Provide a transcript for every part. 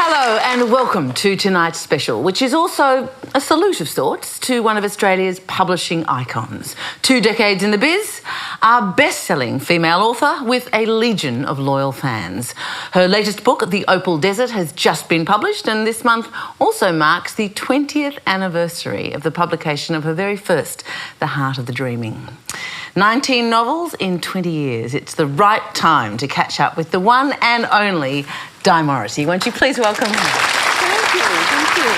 Hello and welcome to tonight's special, which is also a salute of sorts to one of Australia's publishing icons. 2 decades in the biz, a best-selling female author with a legion of loyal fans. Her latest book, The Opal Desert, has just been published, and this month also marks the 20th anniversary of the publication of her very first, The Heart of the Dreaming. 19 novels in 20 years. It's the right time to catch up with the one and only Di Morrissey. Won't you please welcome her? Thank you.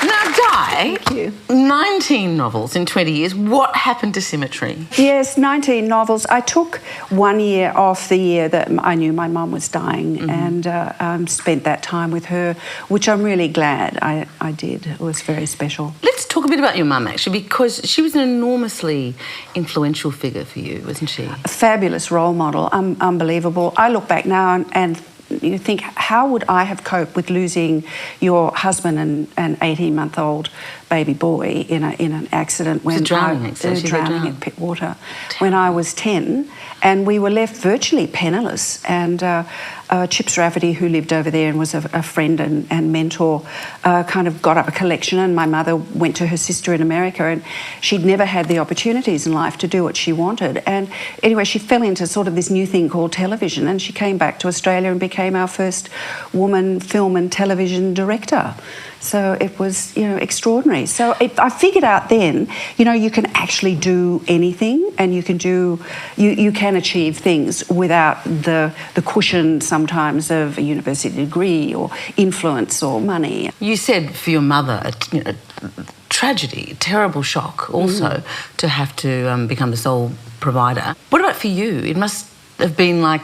Now, Di, Thank you. 19 novels in 20 years. What happened to Symmetry? Yes, 19 novels. I took 1 year off the year that I knew my mum was dying and spent that time with her, which I'm really glad I did. It was very special. Let's talk a bit about your mum, actually, because she was an enormously influential figure for you, wasn't she? A fabulous role model, unbelievable. I look back now and you think, how would I have coped with losing your husband and an 18-month-old baby boy in an accident when drowning at Pittwater when I was 10, and we were left virtually penniless. And Chips Rafferty, who lived over there and was a friend and mentor, kind of got up a collection, and my mother went to her sister in America, and she'd never had the opportunities in life to do what she wanted. And anyway, she fell into sort of this new thing called television, and she came back to Australia and became our first woman film and television director. So it was, extraordinary. So I figured out then, you can actually do anything, and you can achieve things without the cushion sometimes of a university degree or influence or money. You said for your mother, a tragedy, terrible shock also to have to become the sole provider. What about for you? It must have been like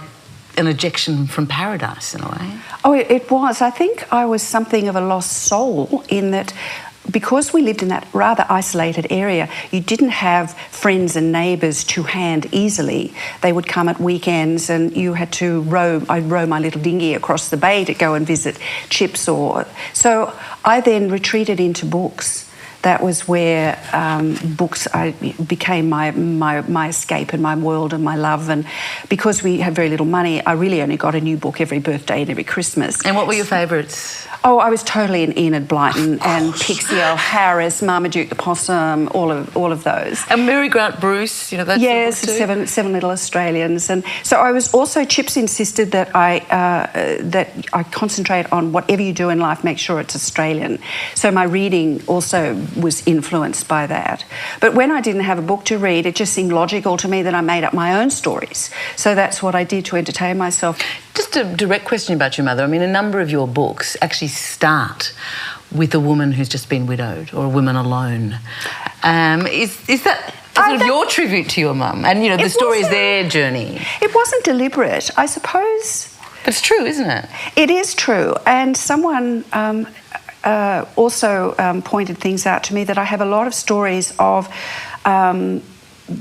an ejection from paradise in a way. Oh, it was. I think I was something of a lost soul in that because we lived in that rather isolated area, you didn't have friends and neighbours to hand easily. They would come at weekends and you had to I'd row my little dinghy across the bay to go and visit Chips. So I then retreated into books. That was where books became my escape and my world and my love. And because we had very little money, I really only got a new book every birthday and every Christmas. And what were your favourites? Oh, I was totally an Enid Blyton and Pixie L. Harris, Marmaduke the Possum, all of those. And Mary Grant Bruce, that yes, sort of book too? Seven Little Australians. And so I was also, Chips insisted that I concentrate on whatever you do in life, make sure it's Australian. So my reading also was influenced by that. But when I didn't have a book to read, it just seemed logical to me that I made up my own stories. So that's what I did to entertain myself. Just a direct question about your mother. I mean, a number of your books actually start with a woman who's just been widowed or a woman alone. Is that sort of your tribute to your mum? And, the story is their journey. It wasn't deliberate, I suppose. But it's true, isn't it? It is true. And someone also pointed things out to me that I have a lot of stories of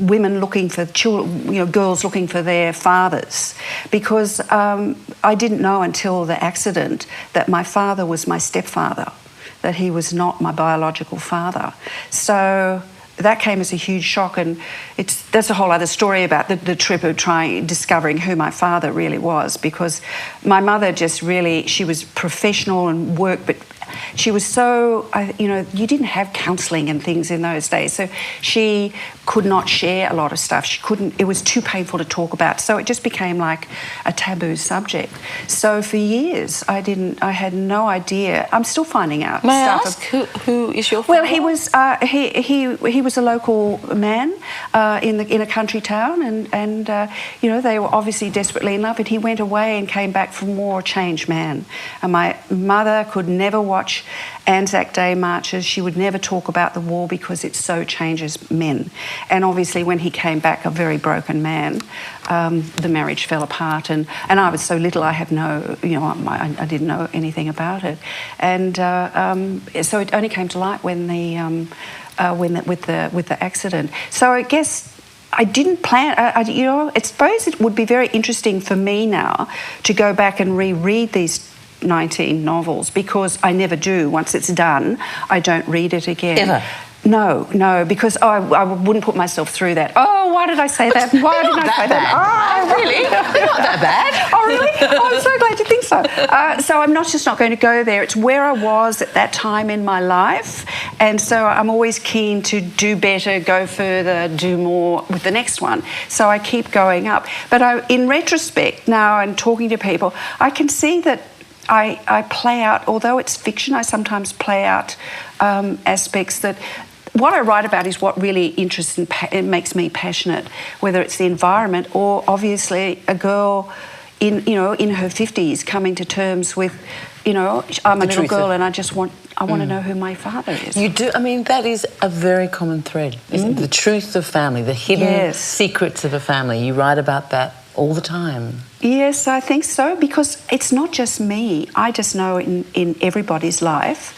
women looking for children, girls looking for their fathers, because I didn't know until the accident that my father was my stepfather, that he was not my biological father. So that came as a huge shock, and that's a whole other story about the trip of discovering who my father really was, because my mother she was professional and worked, but she was so, you didn't have counselling and things in those days, so she could not share a lot of stuff. It was too painful to talk about, so it just became like a taboo subject. So for years, I had no idea. I'm still finding out. May I ask, who is your father? Well, he was a local man in a country town, and they were obviously desperately in love, and he went away and came back for more, changed man. And my mother could never watch Anzac Day marches. She would never talk about the war because it so changes men. And obviously when he came back a very broken man, the marriage fell apart, and I was so little, I had no, I didn't know anything about it. And so it only came to light when with the accident. So I guess I didn't plan. I suppose it would be very interesting for me now to go back and reread these 19 novels, because I never do. Once it's done, I don't read it again. Ever? No, because I wouldn't put myself through that. Oh, why did I say that? Why didn't I say that? Oh, really? They're not that bad. Oh, really? Oh, I'm so glad you think so. So I'm just not going to go there. It's where I was at that time in my life, and so I'm always keen to do better, go further, do more with the next one. So I keep going up. But in retrospect now and talking to people, I can see that I play out, although it's fiction, I sometimes play out aspects that what I write about is what really interests and it makes me passionate, whether it's the environment or obviously a girl in her 50s coming to terms with, I'm a little girl and I want to know who my father is. You do. I mean, that is a very common thread, isn't it? The truth of family, the hidden secrets of a family. You write about that all the time. Yes, I think so, because it's not just me. I just know in everybody's life,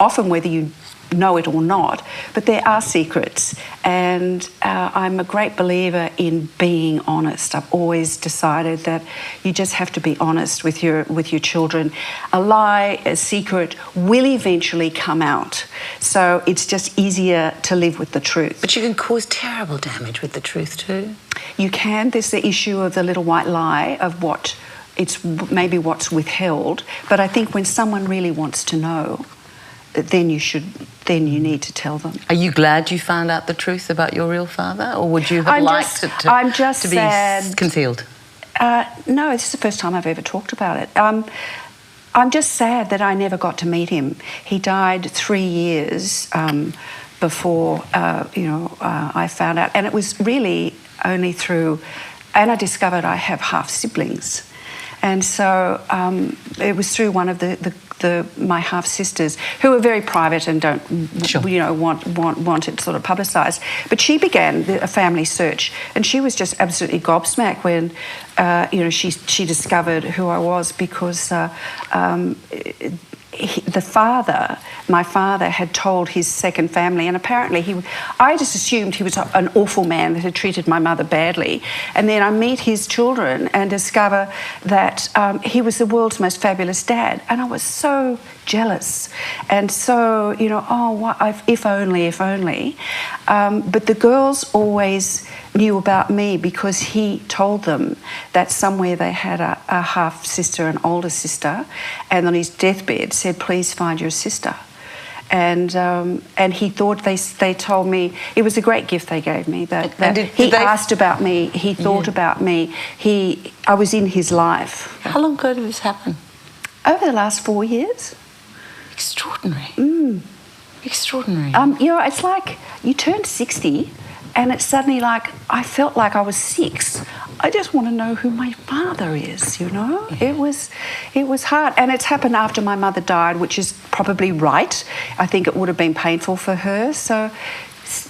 often whether you know it or not, but there are secrets, and I'm a great believer in being honest. I've always decided that you just have to be honest with your children. A lie, a secret will eventually come out, so it's just easier to live with the truth. But you can cause terrible damage with the truth too. You can. There's the issue of the little white lie of maybe what's withheld, but I think when someone really wants to know, then you need to tell them. Are you glad you found out the truth about your real father, or would you have liked it to be concealed? No, this is the first time I've ever talked about it. I'm just sad that I never got to meet him. He died 3 years before I found out, and it was really only through, and I discovered I have half siblings. And so it was through one of my half sisters, who are very private and don't want it sort of publicised. But she began a family search, and she was just absolutely gobsmacked when she discovered who I was, because my father had told his second family, and apparently I just assumed he was an awful man that had treated my mother badly. And then I meet his children and discover that he was the world's most fabulous dad. And I was so jealous. And so, if only. But the girls always knew about me because he told them that somewhere they had a half sister, an older sister, and on his deathbed said, "Please find your sister." And he thought they told me it was a great gift they gave me. He asked about me, he thought about me, I was in his life. How long ago did this happen? Over the last 4 years. Extraordinary. Extraordinary. It's like you turn 60. And it's suddenly like, I felt like I was 6. I just want to know who my father is, Yeah. It was hard. And it's happened after my mother died, which is probably right. I think it would have been painful for her. So,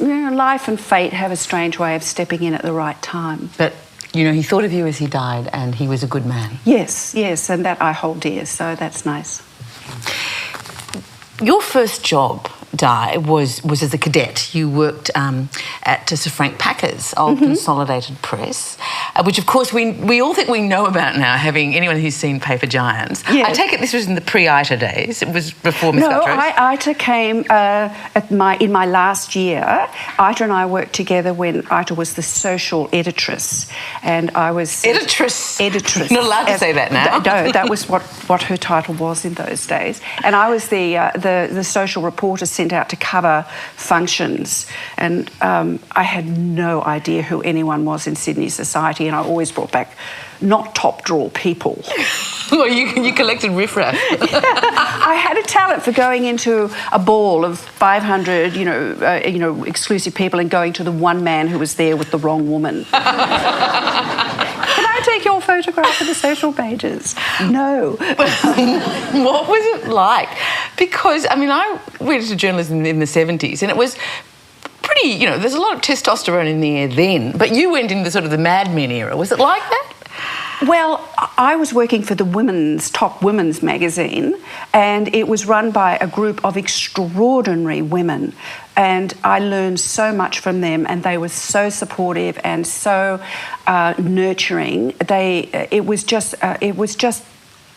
life and fate have a strange way of stepping in at the right time. But, he thought of you as he died, and he was a good man. Yes, and that I hold dear, so that's nice. Your first job, Di, was as a cadet. You worked at Sir Frank Packer's old Consolidated Press, which of course we all think we know about now, having anyone who's seen Paper Giants. Yes. I take it this was in the pre-ITA days. It was before Miss Guthrose. No, ITA came in my last year. ITA and I worked together when ITA was the social editress, and I was editress. Editress. Not allowed to say that now. No, that was what her title was in those days, and I was the social reporter sent out to cover functions, and I had no idea who anyone was in Sydney society, and I always brought back not top drawer people. Well, you collected riffraff. I had a talent for going into a ball of 500, exclusive people and going to the one man who was there with the wrong woman. Can I take your photograph for the social pages? No. What was it like? Because, I went into journalism in the 70s, and it was pretty, there's a lot of testosterone in the air then, but you went into sort of the Mad Men era. Was it like that? Well, I was working for the top women's magazine, and it was run by a group of extraordinary women, and I learned so much from them, and they were so supportive and so nurturing. It was just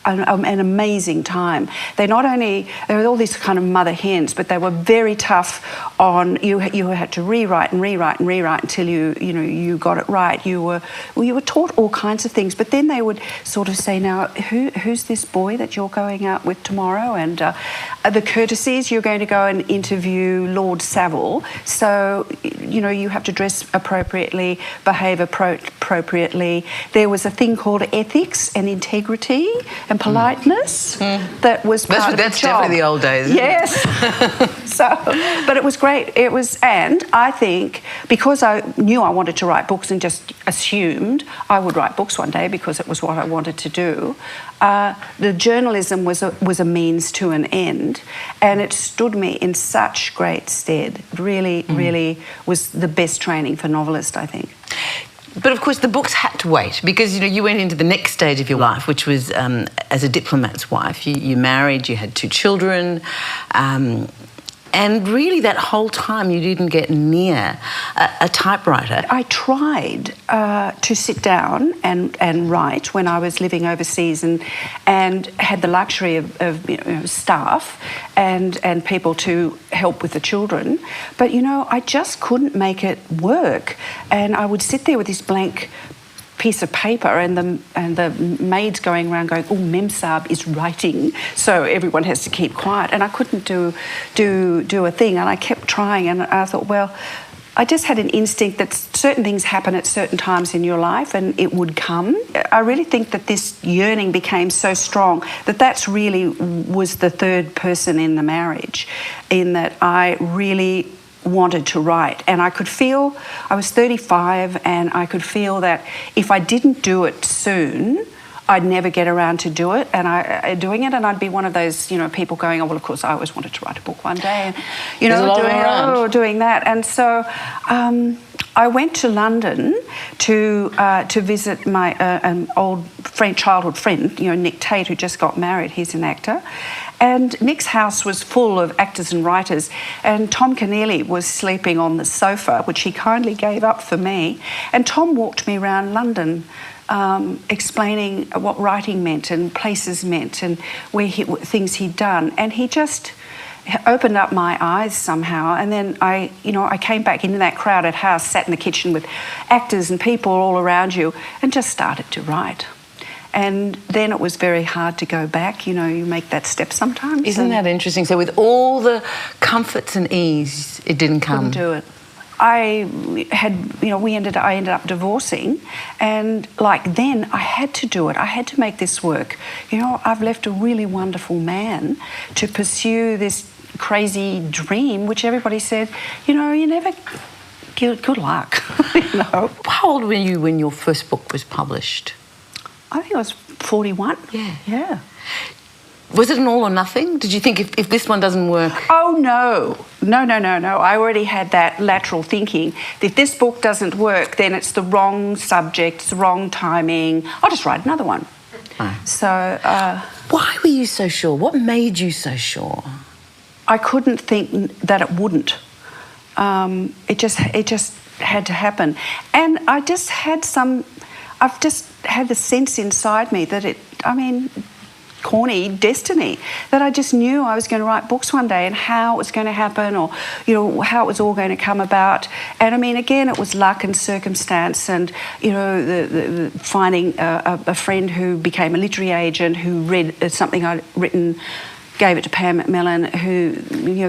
an amazing time. They were all these kind of mother hens, but they were very tough on you. You had to rewrite until you got it right. You were taught all kinds of things, but then they would sort of say, now who's this boy that you're going out with tomorrow? And the courtesies, you're going to go and interview Lord Savile, so you have to dress appropriately, behave appropriately. There was a thing called ethics and integrity and politeness that was part of the job. That's definitely the old days. Yes. But it was great. And I think because I knew I wanted to write books and just assumed I would write books one day because it was what I wanted to do, the journalism was a means to an end, and it stood me in such great stead. Really was the best training for novelist, I think. But of course, the books had to wait because you went into the next stage of your life, which was as a diplomat's wife. You married, you had 2 children, and really that whole time you didn't get near a typewriter. I tried to sit down and write when I was living overseas and had the luxury of staff and people to help with the children. But, I just couldn't make it work. And I would sit there with this blank piece of paper and the maids going around going, oh, Memsab is writing, so everyone has to keep quiet. And I couldn't do a thing, and I kept trying, and I thought, well, I just had an instinct that certain things happen at certain times in your life and it would come. I really think that this yearning became so strong that that's really was the third person in the marriage, in that I really wanted to write, and I could feel, I was 35, and I could feel that if I didn't do it soon, I'd never get around to do it, and I'd be one of those, people going, oh, well, of course, I always wanted to write a book one day, and, doing that. And so I went to London to visit my an old childhood friend, Nick Tate, who just got married. He's an actor. And Nick's house was full of actors and writers, and Tom Keneally was sleeping on the sofa, which he kindly gave up for me. And Tom walked me around London, explaining what writing meant and places meant and things he'd done. And he just opened up my eyes somehow. And then I came back into that crowded house, sat in the kitchen with actors and people all around you, and just started to write. And then it was very hard to go back. You make that step sometimes. Isn't that interesting? So with all the comforts and ease, it didn't come. Couldn't do it. I ended up divorcing, and then I had to do it. I had to make this work. I've left a really wonderful man to pursue this crazy dream, which everybody said, you never. Good luck. How old were you when your first book was published? I think I was 41. Yeah. Was it an all or nothing? Did you think if this one doesn't work? Oh, no. I already had that lateral thinking. If this book doesn't work, then it's the wrong subject, it's the wrong timing. I'll just write another one. Oh. So... why were you so sure? What made you so sure? I couldn't think that it wouldn't. It just had to happen. And I've just had the sense inside me that corny destiny, that I just knew I was going to write books one day, and how it was going to happen, or how it was all going to come about. And again, it was luck and circumstance, and the finding a friend who became a literary agent who read something I'd written, gave it to Pam McMillan, who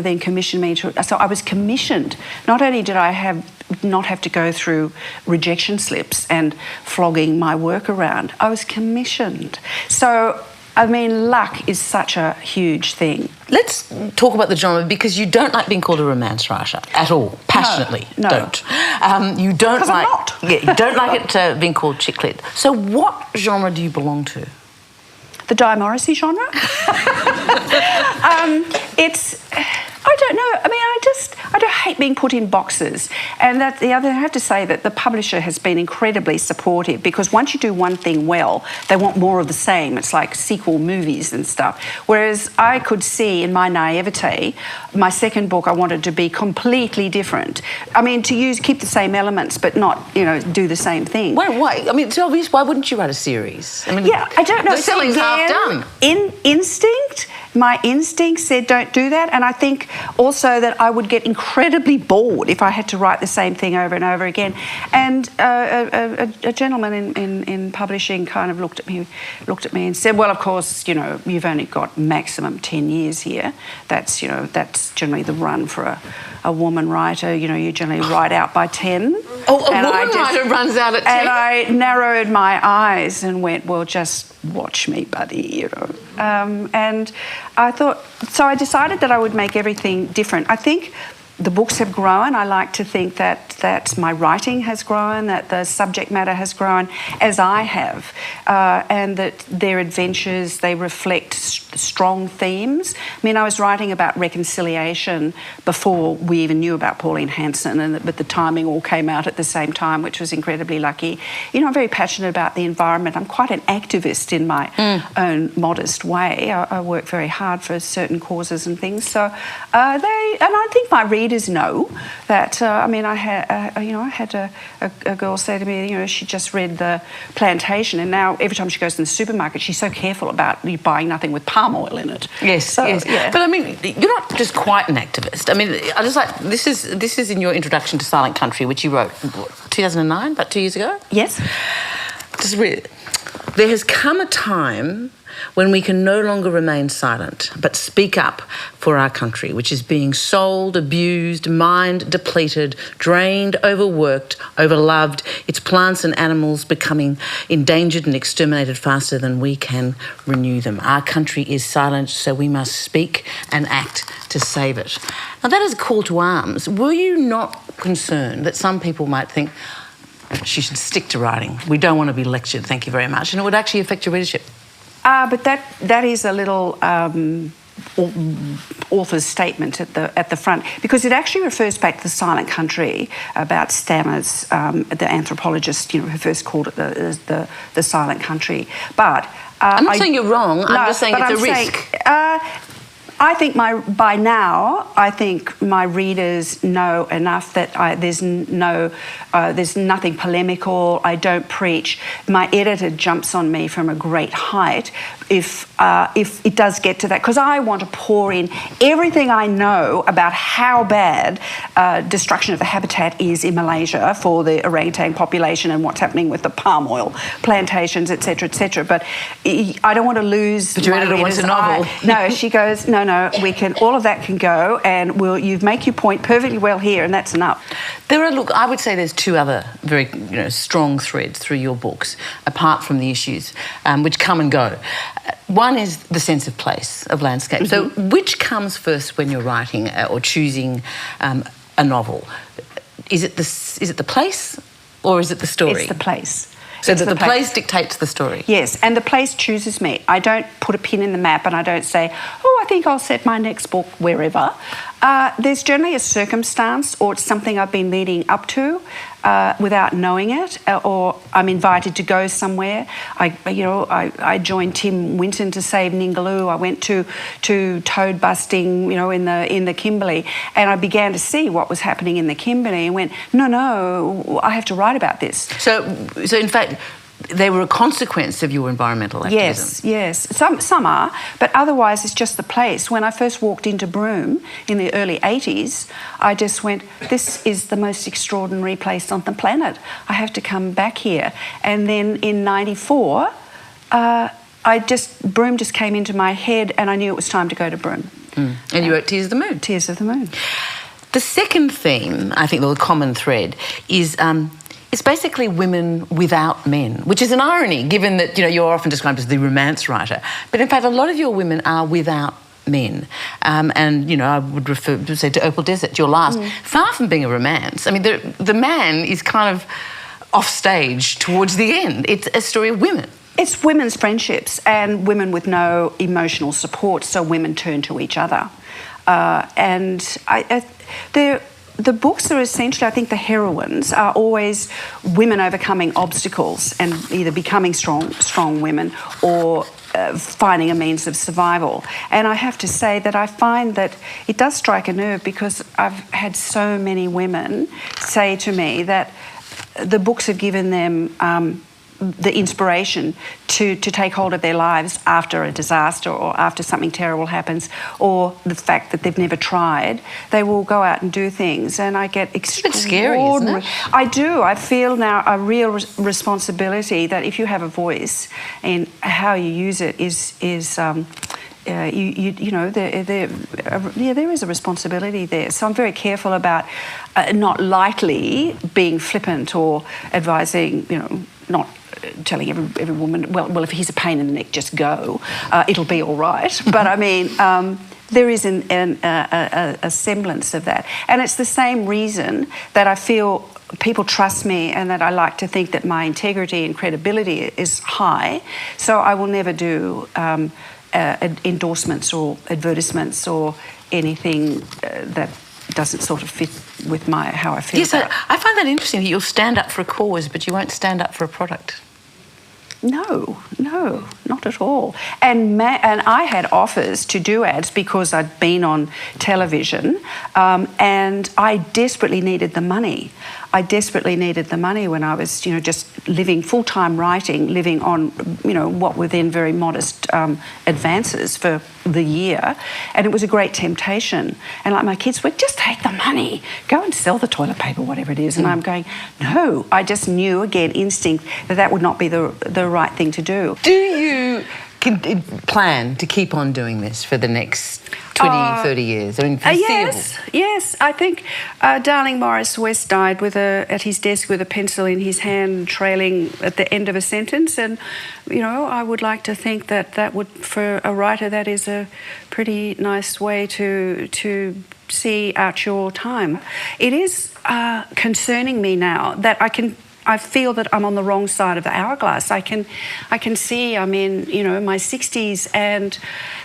then commissioned me to. So I was commissioned. Not only did I not have to go through rejection slips and flogging my work around, I was commissioned. So luck is such a huge thing. Let's talk about the genre, because you don't like being called a romance writer at all. Passionately, no. Don't. You don't like. I'm not. You don't like it being called chick lit. So what genre do you belong to? The Di Morrissey genre. I I don't know. I mean, I don't hate being put in boxes. And that's the other, I have to say that the publisher has been incredibly supportive, because once you do one thing well, they want more of the same. It's like sequel movies and stuff. Whereas I could see in my naivete, my second book, I wanted to be completely different. I mean, keep the same elements, but not, do the same thing. Why? I mean, it's obvious. Why wouldn't you write a series? I mean, yeah, I don't know. The selling's half done. Instinct. My instinct said don't do that, and I think also that I would get incredibly bored if I had to write the same thing over and over again. And a gentleman in publishing kind of looked at me and said, "Well, of course, you've only got maximum 10 years here. That's generally the run for a woman writer. You generally write out by 10." Oh, a woman writer runs out at 10. And I narrowed my eyes and went, "Well, just watch me, buddy," and I thought, so I decided that I would make everything different. I think the books have grown. I like to think that my writing has grown, that the subject matter has grown, as I have, and that their adventures, they reflect strong themes. I mean, I was writing about reconciliation before we even knew about Pauline Hanson, but the timing all came out at the same time, which was incredibly lucky. I'm very passionate about the environment. I'm quite an activist in my own modest way. I work very hard for certain causes and things. So and I think my readers know that. I mean, I had a girl say to me, she just read The Plantation, and now every time she goes in the supermarket, she's so careful about buying nothing with palm oil in it. Yes, so, yes. Yeah. But I mean, you're not just quite an activist. I mean, I just like this is in your introduction to Silent Country, which you wrote 2009, about 2 years ago. Yes. Just read. There has come a time when we can no longer remain silent, but speak up for our country, which is being sold, abused, mind depleted, drained, overworked, overloved, its plants and animals becoming endangered and exterminated faster than we can renew them. Our country is silent, so we must speak and act to save it. Now, that is a call to arms. Were you not concerned that some people might think, she should stick to writing, we don't want to be lectured, thank you very much, and it would actually affect your readership? But that is a little author's statement at the front, because it actually refers back to The Silent Country about Stammers, the anthropologist, who first called it the Silent Country. But I'm not saying you're wrong. I'm just saying it's a risk. I think by now, I think my readers know enough that there's nothing polemical. I don't preach. My editor jumps on me from a great height if it does get to that, because I want to pour in everything I know about how bad destruction of the habitat is in Malaysia for the orangutan population and what's happening with the palm oil plantations, etc., etc. But I don't want to lose. But your editor wants a novel. No, she goes, no, we can. All of that can go, and you make your point perfectly well here, and that's enough. I would say there's two other very strong threads through your books, apart from the issues, which come and go. One is the sense of place, of landscape. Mm-hmm. So which comes first when you're writing or choosing a novel? Is it the place or is it the story? It's the place. So that the place dictates the story? Yes, and the place chooses me. I don't put a pin in the map and I don't say, I think I'll set my next book wherever. There's generally a circumstance, or it's something I've been leading up to without knowing it, or I'm invited to go somewhere. I joined Tim Winton to save Ningaloo. I went to toad busting, in the Kimberley, and I began to see what was happening in the Kimberley and went, no, I have to write about this. So in fact, they were a consequence of your environmental activism. Yes. Some are, but otherwise it's just the place. When I first walked into Broome in the early 80s, I just went, this is the most extraordinary place on the planet. I have to come back here. And then in 94, Broome just came into my head and I knew it was time to go to Broome. And you wrote Tears of the Moon. Tears of the Moon. The second theme, I think, the common thread, is... it's basically women without men, which is an irony, given that you're often described as the romance writer. But in fact, a lot of your women are without men. And I would say to Opal Desert, your last. Far from being a romance, I mean, the man is kind of off stage towards the end. It's a story of women. It's women's friendships and women with no emotional support, so women turn to each other. The books are essentially, I think the heroines are always women overcoming obstacles and either becoming strong women or finding a means of survival. And I have to say that I find that it does strike a nerve, because I've had so many women say to me that the books have given them the inspiration to take hold of their lives after a disaster or after something terrible happens, or the fact that they've never tried. They will go out and do things, and I get extraordinary. It's a bit scary, isn't it? I do. I feel now a real responsibility that if you have a voice, and how you use it is there is a responsibility there. So I'm very careful about not lightly being flippant or advising, not telling every woman, well, if he's a pain in the neck, just go. It'll be all right. But I mean, there is a semblance of that. And it's the same reason that I feel people trust me, and that I like to think that my integrity and credibility is high. So I will never do endorsements or advertisements or anything that doesn't sort of fit with how I feel. Yes, I find that interesting that you'll stand up for a cause, but you won't stand up for a product. No, not at all. And I had offers to do ads because I'd been on television, and I desperately needed the money. I desperately needed the money when I was, just living full-time writing, living on, what were then very modest advances for the year. And it was a great temptation. And like my kids would, just take the money, go and sell the toilet paper, whatever it is. And I'm going, no, I just knew, again, instinct, that would not be the right thing to do. Do you plan to keep on doing this for the next 20, 30 years? I mean, Yes. I think Darling Morris West died at his desk with a pencil in his hand, trailing at the end of a sentence. And, I would like to think that would, for a writer, that is a pretty nice way to see out your time. It is concerning me now that I feel that I'm on the wrong side of the hourglass. I can see I'm in, my 60s, and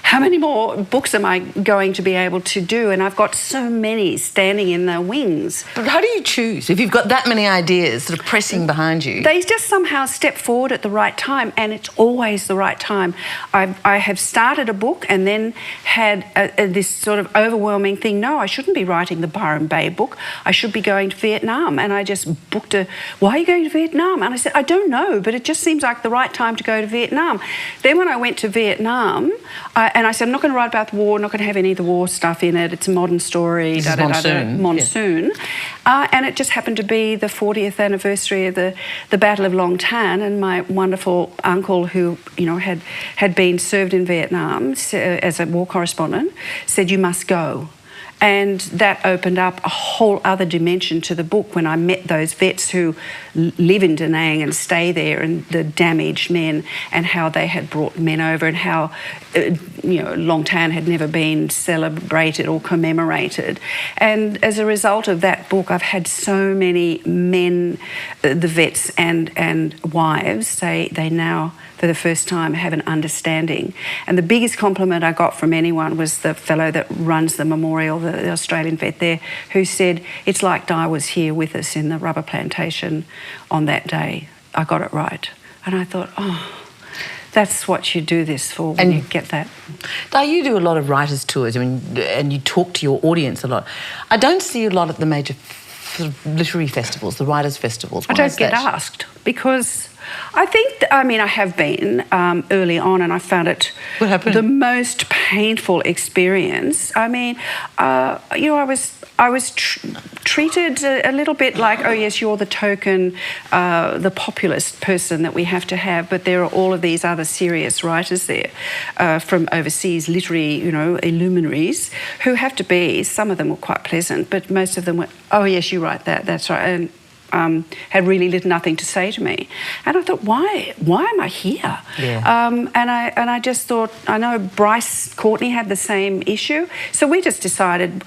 how many more books am I going to be able to do? And I've got so many standing in the wings. But how do you choose if you've got that many ideas sort of pressing behind you? They just somehow step forward at the right time, and it's always the right time. I have started a book and then had this sort of overwhelming thing. No, I shouldn't be writing the Byron Bay book. I should be going to Vietnam. And I just booked why are you going to Vietnam? And I said, I don't know, but it just seems like the right time to go to Vietnam. Then when I went to Vietnam, and I said, I'm not going to write about the war, I'm not going to have any of the war stuff in it. It's a modern story. Monsoon. Yeah. And it just happened to be the 40th anniversary of the Battle of Long Tan, and my wonderful uncle, who had been served in Vietnam as a war correspondent, said, you must go. And that opened up a whole other dimension to the book when I met those vets who live in Da Nang and stay there, and the damaged men, and how they had brought men over, and how Long Tan had never been celebrated or commemorated. And as a result of that book, I've had so many men, the vets and wives, say they now, for the first time, have an understanding. And the biggest compliment I got from anyone was the fellow that runs the memorial, the Australian vet there, who said, it's like Di was here with us in the rubber plantation on that day. I got it right. And I thought, that's what you do this for, when you get that. Di, you do a lot of writers' tours, and you talk to your audience a lot. I don't see a lot at the major literary festivals, the writers' festivals. I don't get asked, because I think, I have been early on, and I found it the most painful experience. I was treated a little bit like, oh yes, you're the token, the populist person that we have to have, but there are all of these other serious writers there from overseas, literary, illuminaries, who have to be, some of them were quite pleasant, but most of them were, oh yes, you write that, that's right, and had really nothing to say to me. And I thought, why am I here? Yeah. And I just thought, I know Bryce Courtney had the same issue, so we just decided,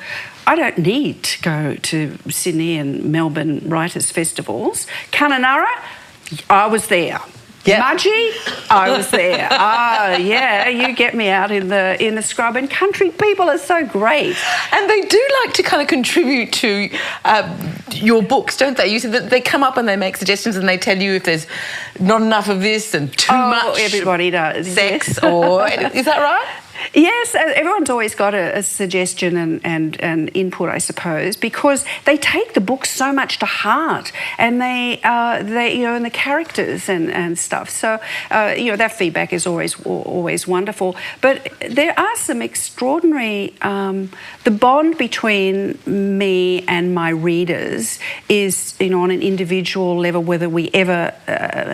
I don't need to go to Sydney and Melbourne writers' festivals. Kununurra, I was there. Yeah. Mudgee, I was there. Oh, yeah, you get me out in the scrub. And country people are so great. And they do like to kind of contribute to your books, don't they? You said that they come up and they make suggestions and they tell you if there's not enough of this and too much. Everybody does. Sex Yes. or... Is that right? Yes, everyone's always got a suggestion and input, I suppose, because they take the books so much to heart, and they and the characters and stuff. So that feedback is always wonderful. But there are some extraordinary. The bond between me and my readers is, on an individual level, whether we ever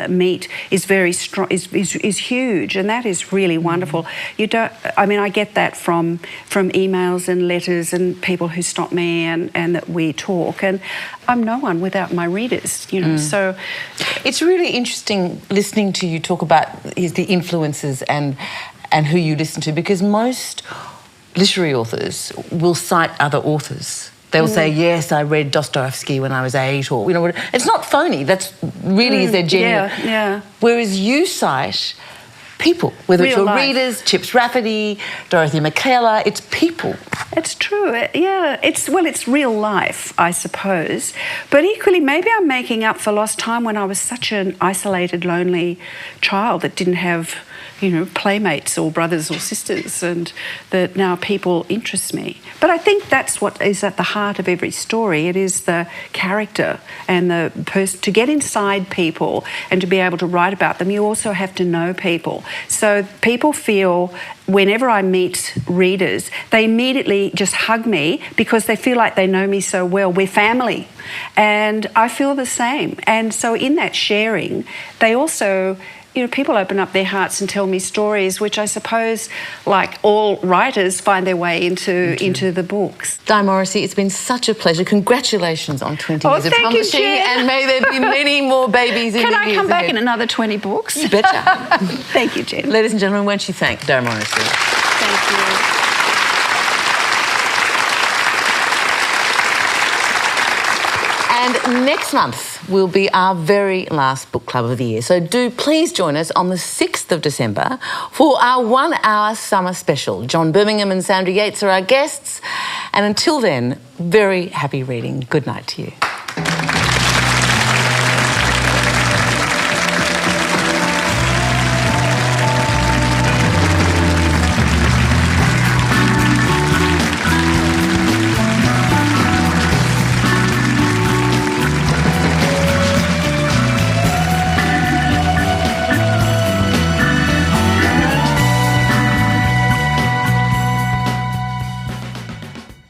meet, is very strong. Is huge, and that is really wonderful. You don't. I get that from emails and letters and people who stop me and that we talk. And I'm no one without my readers, So it's really interesting listening to you talk about the influences and who you listen to, because most literary authors will cite other authors. They'll say, yes, I read Dostoevsky when I was 8, or, it's not phony. That's really is their genuine. Yeah. Whereas you cite people, whether it's your readers, Chips Rafferty, Dorothy McKellar, it's people. It's true, yeah. It's real life, I suppose. But equally, maybe I'm making up for lost time when I was such an isolated, lonely child that didn't have, playmates or brothers or sisters, and that now people interest me. But I think that's what is at the heart of every story. It is the character and the person. To get inside people and to be able to write about them, you also have to know people. So people feel, whenever I meet readers, they immediately just hug me because they feel like they know me so well. We're family. And I feel the same. And so in that sharing, they also... people open up their hearts and tell me stories, which I suppose, like all writers, find their way into the books. Di Morrissey, it's been such a pleasure. Congratulations on 20 years of thank you, publishing, Jen. and may there be many more babies in the years ahead. Can I come back in another 20 books? You betcha. Thank you, Jen. Ladies and gentlemen, won't you thank Di Morrissey? Thank you. And next month will be our very last book club of the year. So do please join us on the 6th of December for our 1-hour summer special. John Birmingham and Sandra Yates are our guests. And until then, very happy reading. Good night to you.